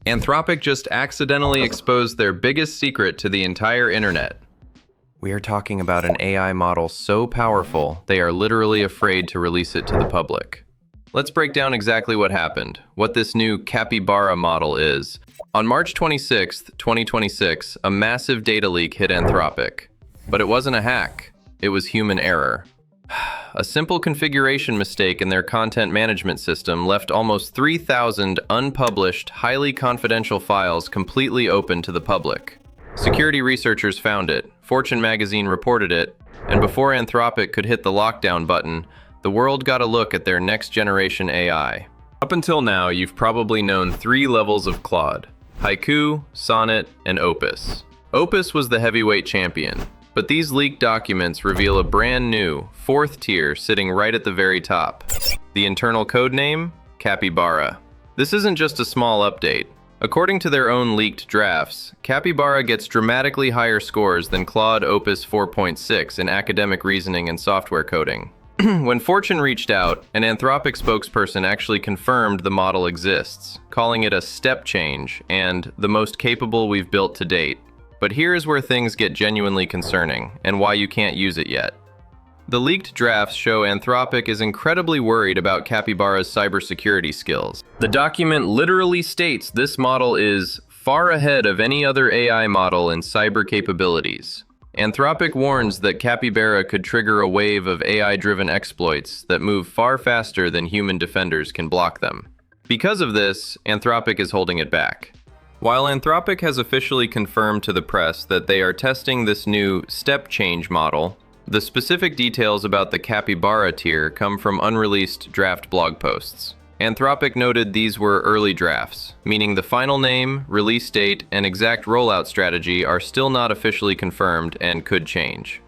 Anthropic just accidentally exposed their biggest secret to the entire internet. We are talking about an AI model so powerful, they are literally afraid to release it to the public. Let's break down exactly what happened, what this new Capybara model is. On March 26, 2026, a massive data leak hit Anthropic. But it wasn't a hack, it was human error. A simple configuration mistake in their content management system left almost 3,000 unpublished, highly confidential files completely open to the public. Security researchers found it, Fortune magazine reported it, and before Anthropic could hit the lockdown button, the world got a look at their next-generation AI. Up until now, you've probably known 3 levels of Claude: Haiku, Sonnet, and Opus. Opus was the heavyweight champion. But these leaked documents reveal a brand new, 4th tier sitting right at the very top. The internal code name? Capybara. This isn't just a small update. According to their own leaked drafts, Capybara gets dramatically higher scores than Claude Opus 4.6 in academic reasoning and software coding. When Fortune reached out, an Anthropic spokesperson actually confirmed the model exists, calling it a step change and the most capable we've built to date. But here is where things get genuinely concerning, and why you can't use it yet. The leaked drafts show Anthropic is incredibly worried about Capybara's cybersecurity skills. The document literally states this model is far ahead of any other AI model in cyber capabilities. Anthropic warns that Capybara could trigger a wave of AI-driven exploits that move far faster than human defenders can block them. Because of this, Anthropic is holding it back. While Anthropic has officially confirmed to the press that they are testing this new step change model, the specific details about the Capybara tier come from unreleased draft blog posts. Anthropic noted these were early drafts, meaning the final name, release date, and exact rollout strategy are still not officially confirmed and could change.